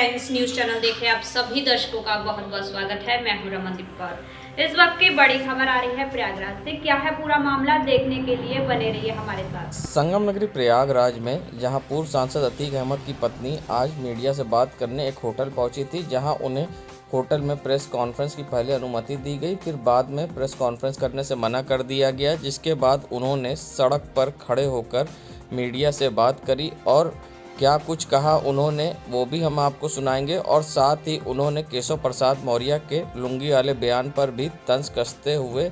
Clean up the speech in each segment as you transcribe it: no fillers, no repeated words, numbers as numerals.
Times news channel देख रहे आप सभी दर्शकों का बहुत बहुत स्वागत है। मैं हूं रमनदीप कौर। इस वक्त की बड़ी खबर आ रही है प्रयागराज से। क्या है पूरा मामला, देखने के लिए बने रहिए हमारे साथ। संगम नगरी प्रयागराज में जहां पूर्व सांसद अतीक अहमद की पत्नी आज मीडिया से बात करने एक होटल पहुंची थी, जहां उन्हें होटल में प्रेस कॉन्फ्रेंस की पहले अनुमति दी गई, फिर बाद में प्रेस कॉन्फ्रेंस करने से मना कर दिया गया, जिसके बाद उन्होंने सड़क पर खड़े होकर मीडिया से बात करी और क्या कुछ कहा उन्होंने वो भी हम आपको सुनाएंगे। और साथ ही उन्होंने केशव प्रसाद मौर्य के लुंगी वाले बयान पर भी तंज कसते हुए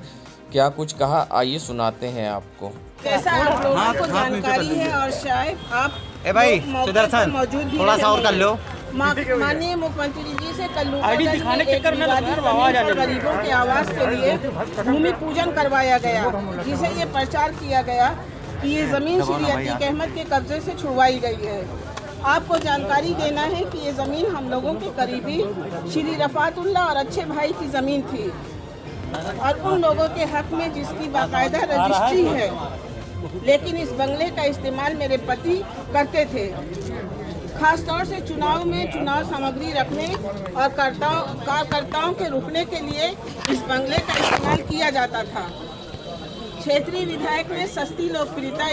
क्या कुछ कहा, आइए सुनाते हैं आपको। कैसा आप लोगों को जानकारी है और शायद आप भाई सुदर्शन थोड़ा सा और कर लो। माननीय मुख्यमंत्री जी से गरीबों के आवास के लिए भूमि पूजन करवाया गया, जिसे ये प्रचार किया गया कि ये जमीन श्री अतीक अहमद के कब्जे से छुड़वाई गई है। आपको जानकारी देना है कि ये जमीन हम लोगों के करीबी श्री रफातुल्लाह और अच्छे भाई की जमीन थी और उन लोगों के हक में जिसकी बाकायदा रजिस्ट्री है, लेकिन इस बंगले का इस्तेमाल मेरे पति करते थे, खास तौर से चुनाव में चुनाव सामग्री रखने और कार्यकर्ताओं के रुकने के लिए इस बंगले का इस्तेमाल किया जाता था। क्षेत्रीय विधायक ने सस्ती लोकप्रियता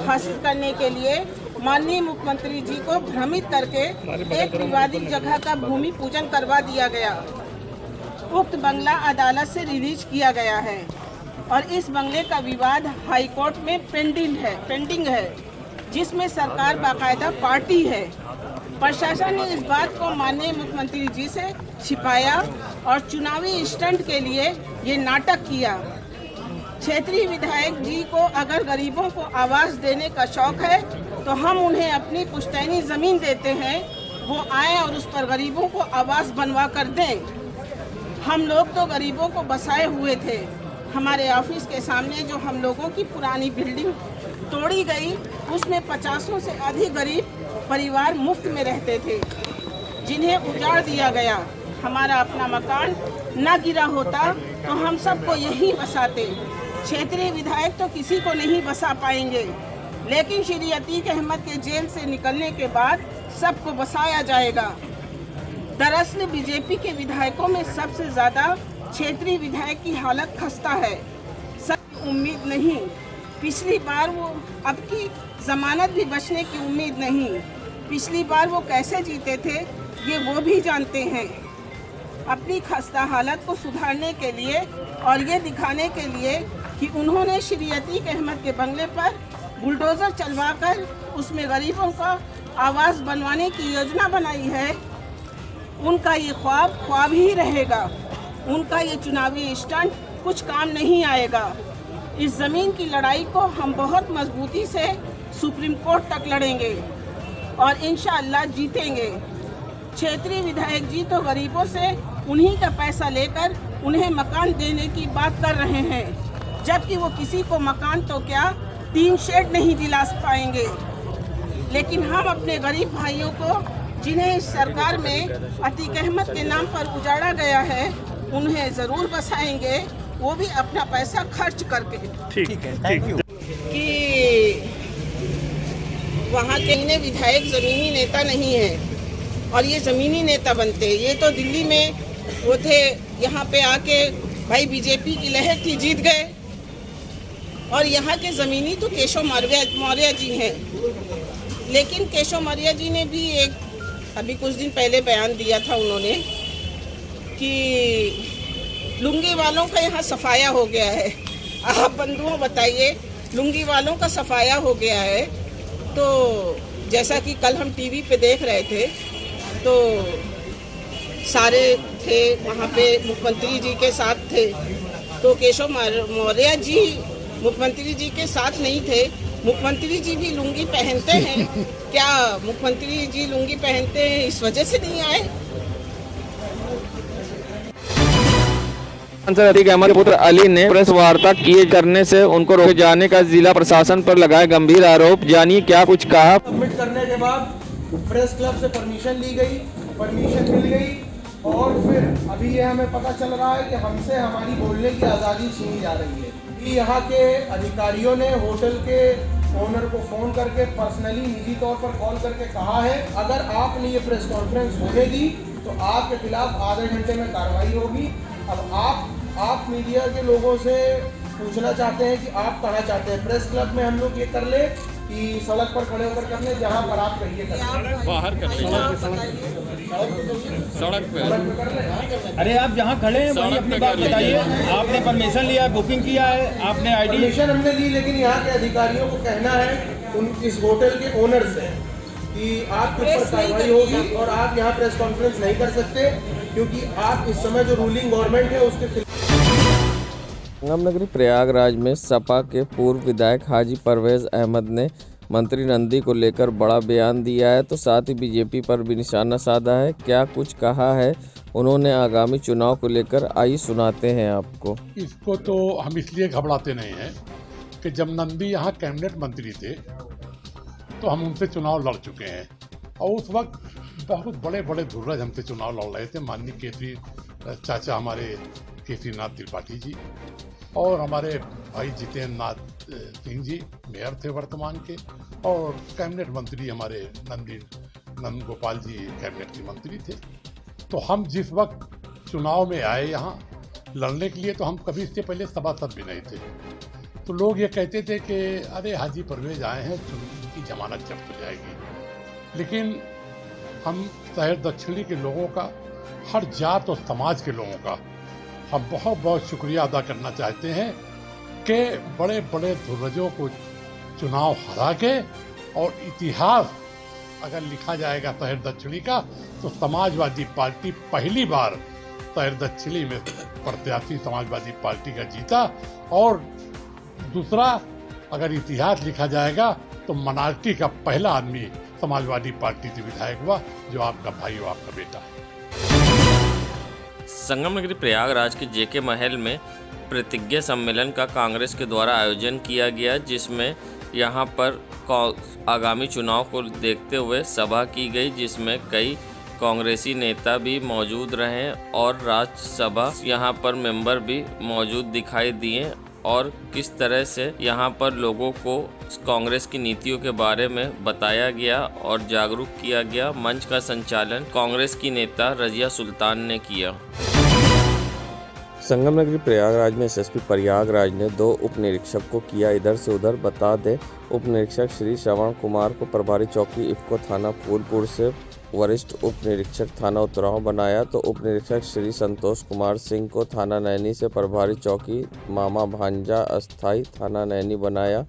हासिल करने के लिए माननीय मुख्यमंत्री जी को भ्रमित करके एक विवादित जगह का भूमि पूजन करवा दिया गया। उक्त बंगला अदालत से रिलीज किया गया है और इस बंगले का विवाद हाई कोर्ट में पेंडिंग है, जिसमें सरकार बाकायदा पार्टी है। प्रशासन ने इस बात को माननीय मुख्यमंत्री जी से छिपाया और चुनावी स्टंट के लिए ये नाटक किया। क्षेत्रीय विधायक जी को अगर गरीबों को आवास देने का शौक है तो हम उन्हें अपनी पुश्तैनी जमीन देते हैं, वो आए और उस पर गरीबों को आवास बनवा कर दें। हम लोग तो गरीबों को बसाए हुए थे। हमारे ऑफिस के सामने जो हम लोगों की पुरानी बिल्डिंग तोड़ी गई, उसमें 50 से अधिक गरीब परिवार मुफ्त में रहते थे, जिन्हें उजाड़ दिया गया। हमारा अपना मकान न गिरा होता तो हम सबको यहीं बसाते। क्षेत्रीय विधायक तो किसी को नहीं बसा पाएंगे, लेकिन श्री अतीक अहमद के जेल से निकलने के बाद सबको बसाया जाएगा। दरअसल बीजेपी के विधायकों में सबसे ज़्यादा क्षेत्रीय विधायक की हालत खस्ता है। सब उम्मीद नहीं, पिछली बार वो अब की जमानत भी बचने की उम्मीद नहीं। पिछली बार वो कैसे जीते थे ये वो भी जानते हैं। अपनी खस्ता हालत को सुधारने के लिए और ये दिखाने के लिए कि उन्होंने श्री अतीक अहमद के बंगले पर बुलडोज़र चलवाकर उसमें गरीबों का आवास बनवाने की योजना बनाई है, उनका ये ख्वाब ही रहेगा। उनका ये चुनावी स्टंट कुछ काम नहीं आएगा। इस ज़मीन की लड़ाई को हम बहुत मजबूती से सुप्रीम कोर्ट तक लड़ेंगे और इंशाअल्लाह जीतेंगे। क्षेत्रीय विधायक जी तो गरीबों से उन्हीं का पैसा लेकर उन्हें मकान देने की बात कर रहे हैं, जबकि वो किसी को मकान तो क्या 3 शेड नहीं दिला पाएंगे। लेकिन हम अपने गरीब भाइयों को, जिन्हें इस सरकार में अतीक अहमद के नाम पर उजाड़ा गया है, उन्हें ज़रूर बसाएंगे, वो भी अपना पैसा खर्च करके। ठीक है, थैंक यू। कि वहाँ के विधायक ज़मीनी नेता नहीं है और ये ज़मीनी नेता बनते। ये तो दिल्ली में वो थे, यहाँ पे आके भाई बीजेपी की लहर थी, जीत गए। और यहाँ के ज़मीनी तो केशव मौर्य जी हैं, लेकिन केशव मौर्य जी ने भी अभी कुछ दिन पहले बयान दिया था उन्होंने कि लुंगी वालों का यहाँ सफाया हो गया है। आप बंधुओं बताइए, लुंगी वालों का सफाया हो गया है। तो जैसा कि कल हम टीवी पे देख रहे थे तो सारे थे वहाँ पे, मुख्यमंत्री जी के साथ थे, तो केशव मौर्य जी मुख्यमंत्री जी के साथ नहीं थे। मुख्यमंत्री जी भी लुंगी पहनते हैं। क्या मुख्यमंत्री जी लुंगी पहनते हैं इस वजह से नहीं आए? सांसद अतीक अहमद के पुत्र अली ने प्रेस वार्ता किए करने से उनको रोके जाने का जिला प्रशासन पर लगाया गंभीर आरोप। जानिए क्या कुछ कहा। सबमिट करने के बाद प्रेस क्लब से परमिशन ली गई, परमिशन मिल गई और फिर अभी ये हमें पता चल रहा है कि हमसे हमारी बोलने की आज़ादी छीनी जा रही है। कि यहाँ के अधिकारियों ने होटल के ओनर को फ़ोन करके पर्सनली निजी तौर पर कॉल करके कहा है अगर आपने ये प्रेस कॉन्फ्रेंस होने दी तो आपके खिलाफ आधे घंटे में कार्रवाई होगी। अब आप मीडिया के लोगों से पूछना चाहते हैं कि आप कहाँ चाहते हैं, प्रेस क्लब में हम लोग ये कर ले कि सड़क पर खड़े होकर कर ले, जहाँ पर आप कहिए कर बाहर कर ले, सड़क पे कर ले। अरे आप जहाँ खड़े हैं वहीं अपनी बात बताइए। आपने परमिशन लिया है, बुकिंग किया है, आपने आईडी परमिशन हमने ली, लेकिन यहाँ के अधिकारियों को कहना है इस होटल के ओनर से कि आपके ऊपर कार्रवाई होगी और आप यहाँ प्रेस कॉन्फ्रेंस नहीं कर सकते क्योंकि आप इस समय जो रूलिंग गवर्नमेंट है उसके खिलाफ। संगम नगरी प्रयागराज में सपा के पूर्व विधायक हाजी परवेज अहमद ने मंत्री नंदी को लेकर बड़ा बयान दिया है, तो साथ ही बीजेपी पर भी निशाना साधा है। क्या कुछ कहा है उन्होंने आगामी चुनाव को लेकर, आइए सुनाते हैं आपको। इसको तो हम इसलिए घबराते नहीं हैं कि जब नंदी यहाँ कैबिनेट मंत्री थे तो हम उनसे चुनाव लड़ चुके हैं और उस वक्त बहुत बड़े बड़े धुर्रज हमसे चुनाव लड़ रहे थे। माननीय केसरी चाचा हमारे केसरीनाथ त्रिपाठी जी और हमारे भाई जितेंद्र नाथ सिंह जी मेयर थे वर्तमान के, और कैबिनेट मंत्री हमारे नंद गोपाल जी कैबिनेट के मंत्री थे। तो हम जिस वक्त चुनाव में आए यहाँ लड़ने के लिए तो हम कभी इससे पहले सभासद भी नहीं थे। तो लोग ये कहते थे कि अरे हाजी परवेज आए हैं, उनकी जमानत जब्त हो जाएगी। लेकिन हम शहर दक्षिणी के लोगों का, हर जात और समाज के लोगों का हम बहुत बहुत शुक्रिया अदा करना चाहते हैं कि बड़े बड़े धुर्रजों को चुनाव हरा के, और इतिहास अगर लिखा जाएगा शहर दक्षिणी का तो समाजवादी पार्टी पहली बार शहर दक्षिणी में प्रत्याशी समाजवादी पार्टी का जीता, और दूसरा अगर इतिहास लिखा जाएगा तो मिनॉरिटी का पहला आदमी समाजवादी पार्टी से विधायक हुआ, जो आपका भाई और आपका बेटा है। संगम नगरी प्रयागराज के जेके महल में प्रतिज्ञा सम्मेलन का कांग्रेस के द्वारा आयोजन किया गया, जिसमें यहां पर आगामी चुनाव को देखते हुए सभा की गई, जिसमें कई कांग्रेसी नेता भी मौजूद रहे और राज्यसभा यहां पर मेंबर भी मौजूद दिखाई दिए, और किस तरह से यहां पर लोगों को कांग्रेस की नीतियों के बारे में बताया गया और जागरूक किया गया। मंच का संचालन कांग्रेस की नेता रजिया सुल्तान ने किया। संगम नगरी प्रयागराज में एसएसपी प्रयागराज ने 2 उप निरीक्षक को किया इधर से उधर। बता दें, उप निरीक्षक श्री श्रवण कुमार को प्रभारी चौकी इफ्को थाना फूलपुर से वरिष्ठ उप निरीक्षक थाना उतराव बनाया, तो उप निरीक्षक श्री संतोष कुमार सिंह को थाना नैनी से प्रभारी चौकी मामा भांजा अस्थाई थाना नैनी बनाया।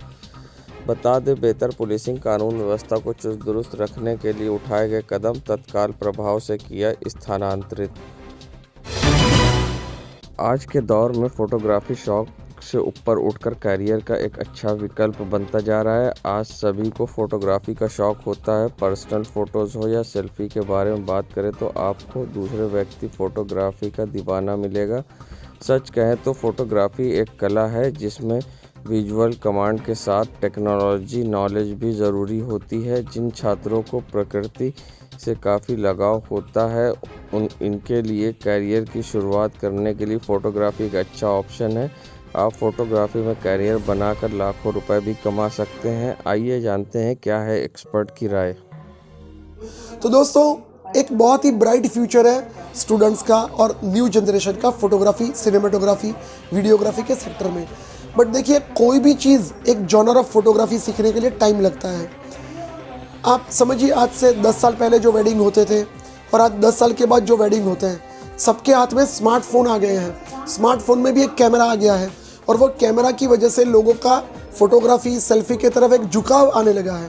बता दें, बेहतर पुलिसिंग कानून व्यवस्था को चुस्त दुरुस्त रखने के लिए उठाए गए कदम तत्काल प्रभाव से किया स्थानांतरित। आज के दौर में फोटोग्राफी शौक से ऊपर उठकर करियर का एक अच्छा विकल्प बनता जा रहा है। आज सभी को फोटोग्राफी का शौक होता है। पर्सनल फोटोज़ हो या सेल्फी के बारे में बात करें तो आपको दूसरे व्यक्ति फोटोग्राफी का दीवाना मिलेगा। सच कहें तो फोटोग्राफी एक कला है जिसमें विजुअल कमांड के साथ टेक्नोलॉजी नॉलेज भी ज़रूरी होती है। जिन छात्रों को प्रकृति से काफ़ी लगाव होता है इनके लिए करियर की शुरुआत करने के लिए फ़ोटोग्राफी एक अच्छा ऑप्शन है। आप फोटोग्राफी में करियर बनाकर लाखों रुपए भी कमा सकते हैं। आइए जानते हैं क्या है एक्सपर्ट की राय। तो दोस्तों, एक बहुत ही ब्राइट फ्यूचर है स्टूडेंट्स का और न्यू जनरेशन का फोटोग्राफी, सिनेमेटोग्राफी, वीडियोग्राफी के सेक्टर में। बट देखिए, कोई भी चीज़ एक जॉनर ऑफ फोटोग्राफी सीखने के लिए टाइम लगता है। आप समझिए, आज से 10 साल पहले जो वेडिंग होते थे और आज 10 साल के बाद जो वेडिंग होते हैं, सबके हाथ में स्मार्टफोन आ गए हैं। स्मार्टफोन में भी एक कैमरा आ गया है और वो कैमरा की वजह से लोगों का फोटोग्राफी, सेल्फी की तरफ एक झुकाव आने लगा है।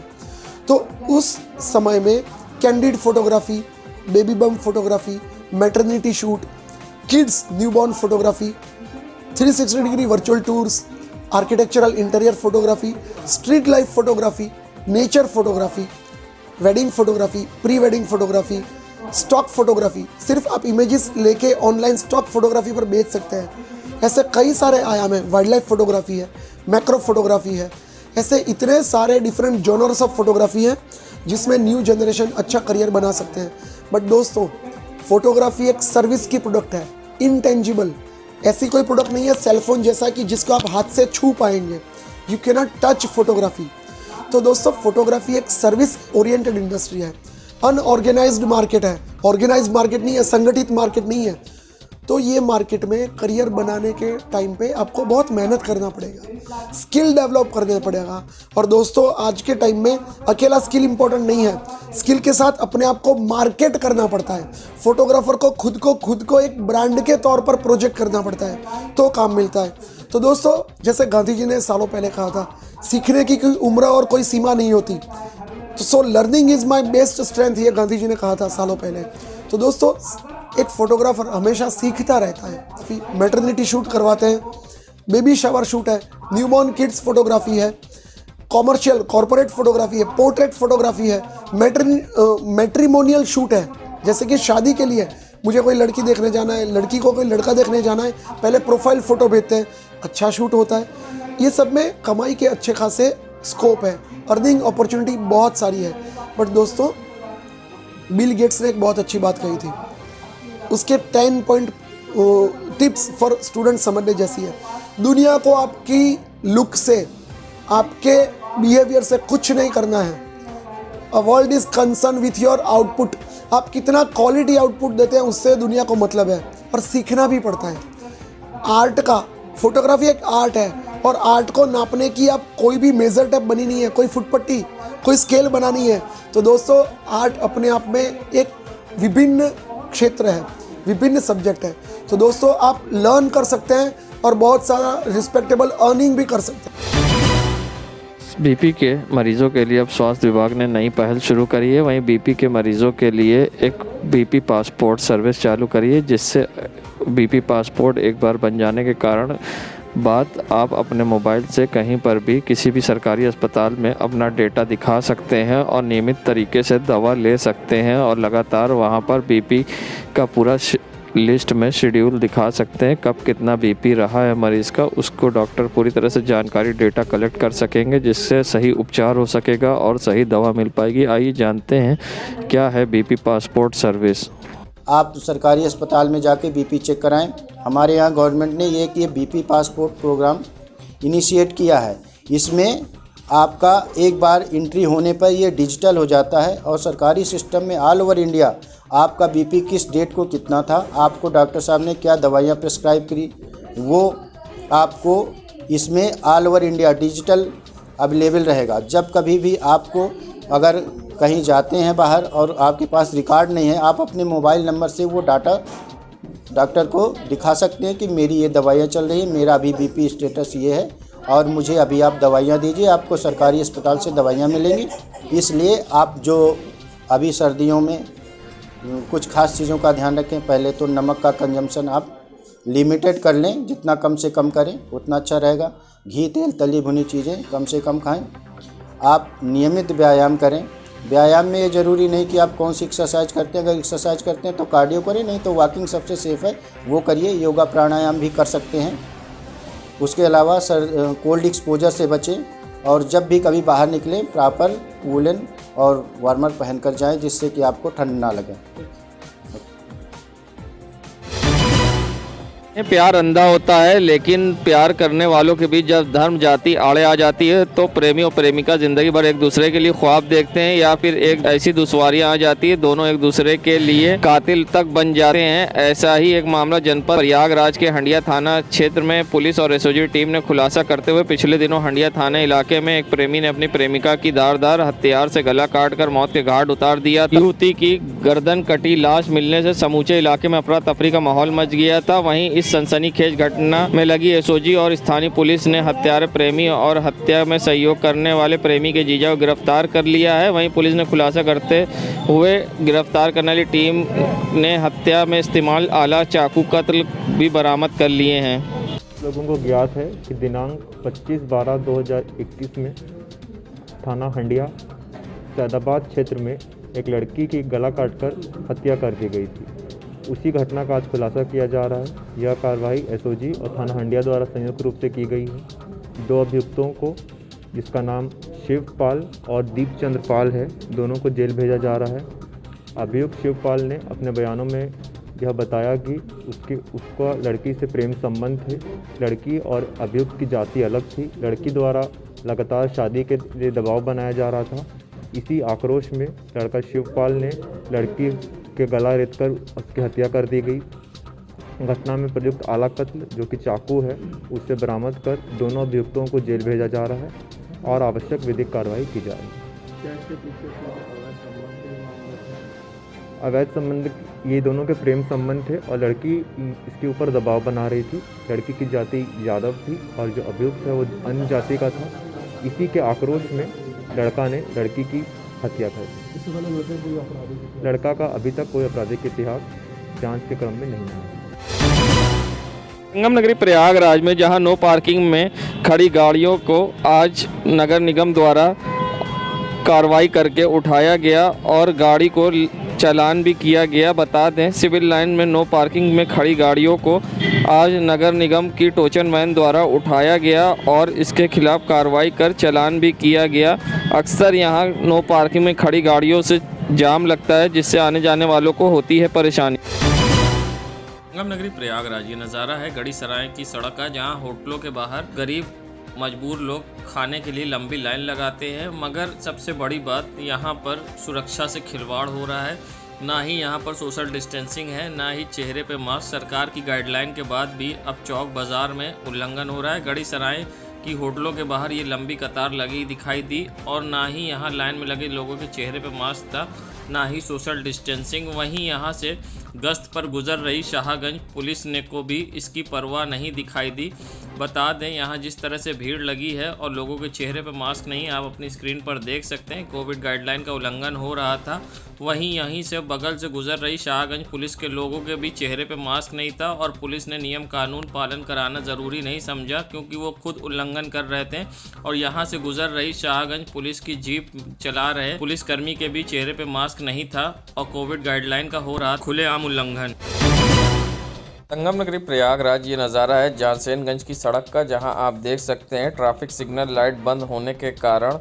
तो उस समय में कैंडिड फोटोग्राफी, बेबी बम photography, maternity shoot, kids newborn photography, 360 degree virtual tours, architectural interior photography, street life photography, nature photography, wedding photography, pre wedding photography, stock photography, सिर्फ आप इमेजेस लेके ऑनलाइन स्टॉक फोटोग्राफी पर बेच सकते हैं। ऐसे कई सारे आयाम हैं। वाइल्ड लाइफ फोटोग्राफी है, मैक्रो फोटोग्राफी है, ऐसे इतने सारे डिफरेंट जॉनर्स ऑफ फोटोग्राफी हैं जिसमें न्यू जनरेशन अच्छा करियर बना सकते हैं। बट दोस्तों, फोटोग्राफी एक सर्विस की प्रोडक्ट है, इनटेंजिबल। ऐसी कोई प्रोडक्ट नहीं है सेलफोन जैसा कि जिसको आप हाथ से छू पाएंगे। You can not touch photography. तो दोस्तों फोटोग्राफी एक सर्विस ओरिएंटेड इंडस्ट्री है, अनऑर्गेनाइज्ड मार्केट है, ऑर्गेनाइज्ड मार्केट नहीं है, संगठित मार्केट नहीं है। तो ये मार्केट में करियर बनाने के टाइम पे आपको बहुत मेहनत करना पड़ेगा, स्किल डेवलप करना पड़ेगा। और दोस्तों आज के टाइम में अकेला स्किल इम्पोर्टेंट नहीं है, स्किल के साथ अपने आप को मार्केट करना पड़ता है। फोटोग्राफर को खुद को एक ब्रांड के तौर पर प्रोजेक्ट करना पड़ता है तो काम मिलता है। तो दोस्तों जैसे गांधी जी ने सालों पहले कहा था, सीखने की कोई उम्र और कोई सीमा नहीं होती। तो so learning is my best strength, ये गांधी जी ने कहा था सालों पहले। तो दोस्तों एक फोटोग्राफर हमेशा सीखता रहता है। मैटरनिटी शूट करवाते हैं, बेबी शावर शूट है, न्यूबॉर्न किड्स फोटोग्राफी है, कॉमर्शियल कॉर्पोरेट फोटोग्राफी है, पोर्ट्रेट फोटोग्राफी है, मैट्रिमोनियल शूट है। जैसे कि शादी के लिए मुझे कोई लड़की देखने जाना है, लड़की को कोई लड़का देखने जाना है, पहले प्रोफाइल फ़ोटो भेजते हैं, अच्छा शूट होता है। ये सब में कमाई के अच्छे खासे स्कोप है, अर्निंग अपॉर्चुनिटी बहुत सारी है। बट दोस्तों बिल गेट्स ने एक बहुत अच्छी बात कही थी, उसके 10 पॉइंट टिप्स फॉर स्टूडेंट समझने जैसी है। दुनिया को आपकी लुक से, आपके बिहेवियर से कुछ नहीं करना है। A world is concern with your output, आप कितना क्वालिटी आउटपुट देते हैं उससे दुनिया को मतलब है। और सीखना भी पड़ता है आर्ट का, फोटोग्राफी एक आर्ट है और आर्ट को नापने की आप कोई भी मेजर टेप बनी नहीं है, कोई फुटपट्टी, कोई स्केल बनानी है। तो दोस्तों आर्ट अपने आप में एक विभिन्न क्षेत्र है, विभिन्न सब्जेक्ट है। तो दोस्तों आप लर्न कर सकते हैं और बहुत सारा रिस्पेक्टेबल अर्निंग भी कर सकते हैं। बीपी के मरीजों के लिए अब स्वास्थ्य विभाग ने नई पहल शुरू करी है। वहीं बीपी के मरीजों के लिए एक बीपी पासपोर्ट सर्विस चालू करी है, जिससे बीपी पासपोर्ट एक बार बन जाने के कारण बात आप अपने मोबाइल से कहीं पर भी किसी भी सरकारी अस्पताल में अपना डेटा दिखा सकते हैं और नियमित तरीके से दवा ले सकते हैं और लगातार वहां पर बीपी का पूरा लिस्ट में शेड्यूल दिखा सकते हैं, कब कितना बीपी रहा है मरीज़ का, उसको डॉक्टर पूरी तरह से जानकारी डेटा कलेक्ट कर सकेंगे, जिससे सही उपचार हो सकेगा और सही दवा मिल पाएगी। आइए जानते हैं क्या है बीपी पासपोर्ट सर्विस। आप सरकारी अस्पताल में जाके बीपी चेक कराएं। हमारे यहाँ गवर्नमेंट ने ये बीपी पासपोर्ट प्रोग्राम इनिशिएट किया है। इसमें आपका एक बार एंट्री होने पर ये डिजिटल हो जाता है और सरकारी सिस्टम में ऑल ओवर इंडिया आपका बीपी किस डेट को कितना था, आपको डॉक्टर साहब ने क्या दवाइयाँ प्रिस्क्राइब करी, वो आपको इसमें all over India digital available रहेगा। जब कभी भी आपको अगर कहीं जाते हैं बाहर और आपके पास रिकॉर्ड नहीं है, आप अपने मोबाइल नंबर से वो डाटा डॉक्टर को दिखा सकते हैं कि मेरी ये दवाइयाँ चल रही है, मेरा अभी बीपी स्टेटस ये है और मुझे अभी आप दवाइयाँ दीजिए। आपको सरकारी अस्पताल से दवाइयाँ मिलेंगी। इसलिए आप जो अभी सर्दियों में कुछ खास चीज़ों का ध्यान रखें। पहले तो नमक का कंजम्पशन आप लिमिटेड कर लें, जितना कम से कम करें उतना अच्छा रहेगा। घी तेल तली भुनी चीज़ें कम से कम खाएं। आप नियमित व्यायाम करें। व्यायाम में ये ज़रूरी नहीं कि आप कौन सी एक्सरसाइज करते हैं, अगर एक्सरसाइज करते हैं तो कार्डियो करें, नहीं तो वॉकिंग सबसे सेफ़ है, वो करिए। योगा प्राणायाम भी कर सकते हैं। उसके अलावा कोल्ड एक्सपोजर से बचें और जब भी कभी बाहर निकलें प्रॉपर वूलन और वार्मर पहन कर जाएं, जिससे कि आपको ठंड ना लगे। प्यार अंधा होता है, लेकिन प्यार करने वालों के बीच जब धर्म जाति आड़े आ जाती है तो प्रेमी और प्रेमिका जिंदगी भर एक दूसरे के लिए ख्वाब देखते हैं या फिर एक ऐसी दुश्वारियां आ जाती है, दोनों एक दूसरे के लिए कातिल तक बन जाते हैं। ऐसा ही एक मामला जनपद प्रयागराज के हंडिया थाना क्षेत्र में पुलिस और एसओजी टीम ने खुलासा करते हुए पिछले दिनों हंडिया थाना इलाके में एक प्रेमी ने अपनी प्रेमिका की धारदार हथियार से गला काटकर मौत के घाट उतार दिया। युवती की गर्दन कटी लाश मिलने से समूचे इलाके में अफरा तफरी का माहौल मच गया था। वहीं इस सनसनीखेज घटना में लगी एसओजी और स्थानीय पुलिस ने हत्यारे प्रेमी और हत्या में सहयोग करने वाले प्रेमी के जीजा को गिरफ्तार कर लिया है। वहीं पुलिस ने खुलासा करते हुए गिरफ्तार करने वाली टीम ने हत्या में इस्तेमाल आला चाकू कत्ल भी बरामद कर लिए हैं। लोगों को ज्ञात है कि दिनांक 25/12/2021 में थाना हंडिया सैदाबाद क्षेत्र में एक लड़की की गला काटकर हत्या कर दी गई थी। उसी घटना का आज खुलासा किया जा रहा है। यह कार्रवाई एसओजी और थाना हंडिया द्वारा संयुक्त रूप से की गई है। 2 अभियुक्तों को, जिसका नाम शिवपाल और दीपचंद्र पाल है, दोनों को जेल भेजा जा रहा है। अभियुक्त शिवपाल ने अपने बयानों में यह बताया कि उसका लड़की से प्रेम संबंध थे। लड़की और अभियुक्त की जाति अलग थी। लड़की द्वारा लगातार शादी के लिए दबाव बनाया जा रहा था। इसी आक्रोश में लड़का शिवपाल ने लड़की के गला रेतकर उसकी हत्या कर दी गई। घटना में प्रयुक्त आला कत्ल जो कि चाकू है उसे बरामद कर दोनों अभियुक्तों को जेल भेजा जा रहा है और आवश्यक विधिक कार्रवाई की जा रही है। अवैध संबंध ये दोनों के प्रेम संबंध थे और लड़की इसके ऊपर दबाव बना रही थी। लड़की की जाति यादव थी और जो अभियुक्त है वो अन्य जाति का था। इसी के आक्रोश में लड़का ने लड़की की हत्या कर दी। लड़का का अभी तक कोई आपराधिक इतिहास जांच के क्रम में नहीं आया। संगम नगरी प्रयागराज में जहां नो पार्किंग में खड़ी गाड़ियों को आज नगर निगम द्वारा कार्रवाई करके उठाया गया और गाड़ी को चालान भी किया गया। बता दें सिविल लाइन में नो पार्किंग में खड़ी गाड़ियों को आज नगर निगम की टोचन वैन द्वारा उठाया गया और इसके खिलाफ कार्रवाई कर चालान भी किया गया। अक्सर यहां नो पार्किंग में खड़ी गाड़ियों से जाम लगता है जिससे आने जाने वालों को होती है परेशानी। संगम नगरी प्रयागराज ये नज़ारा है गढ़ी सराय की सड़क का, जहां होटलों के बाहर गरीब मजबूर लोग खाने के लिए लंबी लाइन लगाते हैं, मगर सबसे बड़ी बात यहाँ पर सुरक्षा से खिलवाड़ हो रहा है। ना ही यहाँ पर सोशल डिस्टेंसिंग है, ना ही चेहरे पे मास्क। सरकार की गाइडलाइन के बाद भी अब चौक बाज़ार में उल्लंघन हो रहा है। गढ़ी सराय की होटलों के बाहर ये लंबी कतार लगी दिखाई दी और ना ही यहाँ लाइन में लगे लोगों के चेहरे पे मास्क था, ना ही सोशल डिस्टेंसिंग। वहीं यहाँ से गश्त पर गुजर रही शाहगंज पुलिस ने को भी इसकी परवाह नहीं दिखाई दी। बता दें यहाँ जिस तरह से भीड़ लगी है और लोगों के चेहरे पर मास्क नहीं, आप अपनी स्क्रीन पर देख सकते हैं। कोविड गाइडलाइन का उल्लंघन हो रहा था। वहीं यहीं से बगल से गुजर रही शाहगंज पुलिस के लोगों के भी चेहरे पे मास्क नहीं था और पुलिस ने नियम कानून पालन कराना ज़रूरी नहीं समझा क्योंकि वो खुद उल्लंघन कर रहे थे। और यहाँ से गुजर रही शाहगंज पुलिस की जीप चला रहे पुलिसकर्मी के भी चेहरे पे मास्क नहीं था और कोविड गाइडलाइन का हो रहा खुलेआम उल्लंघन। संगम नगरी प्रयागराज ये नज़ारा है जानसेनगंज की सड़क का, जहां आप देख सकते हैं ट्रैफिक सिग्नल लाइट बंद होने के कारण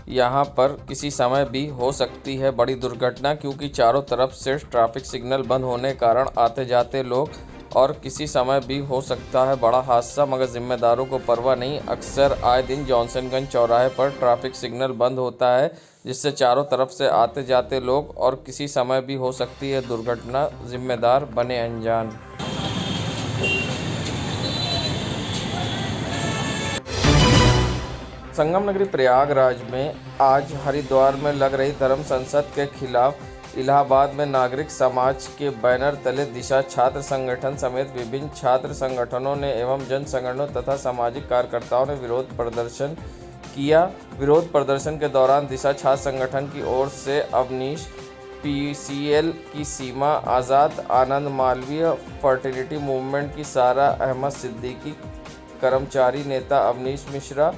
यहां पर किसी समय भी हो सकती है बड़ी दुर्घटना, क्योंकि चारों तरफ से ट्रैफिक सिग्नल बंद होने के कारण आते जाते लोग और किसी समय भी हो सकता है बड़ा हादसा, मगर जिम्मेदारों को परवाह नहीं। अक्सर आए दिन जॉनसनगंज चौराहे पर ट्रैफिक सिग्नल बंद होता है जिससे चारों तरफ से आते जाते लोग और किसी समय भी हो सकती है दुर्घटना, जिम्मेदार बने अनजान। संगम नगरी प्रयागराज में आज हरिद्वार में लग रही धर्म संसद के खिलाफ इलाहाबाद में नागरिक समाज के बैनर तले दिशा छात्र संगठन समेत विभिन्न छात्र संगठनों ने एवं जन संगठनों तथा सामाजिक कार्यकर्ताओं ने विरोध प्रदर्शन किया। विरोध प्रदर्शन के दौरान दिशा छात्र संगठन की ओर से अवनीश PCL की सीमा आज़ाद, आनंद मालवीय, फर्टिलिटी मूवमेंट की सारा अहमद सिद्दीकी, कर्मचारी नेता अवनीश मिश्रा,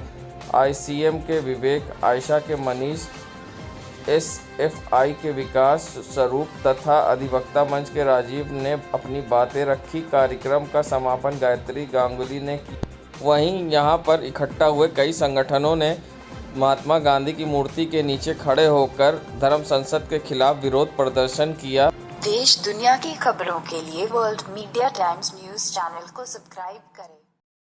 ICM के विवेक, आयशा के मनीष, SFI के विकास स्वरूप तथा अधिवक्ता मंच के राजीव ने अपनी बातें रखी। कार्यक्रम का समापन गायत्री गांगुली ने की। वहीं यहां पर इकट्ठा हुए कई संगठनों ने महात्मा गांधी की मूर्ति के नीचे खड़े होकर धर्म संसद के खिलाफ विरोध प्रदर्शन किया। देश दुनिया की खबरों के लिए world media times news channel को सब्सक्राइब करें।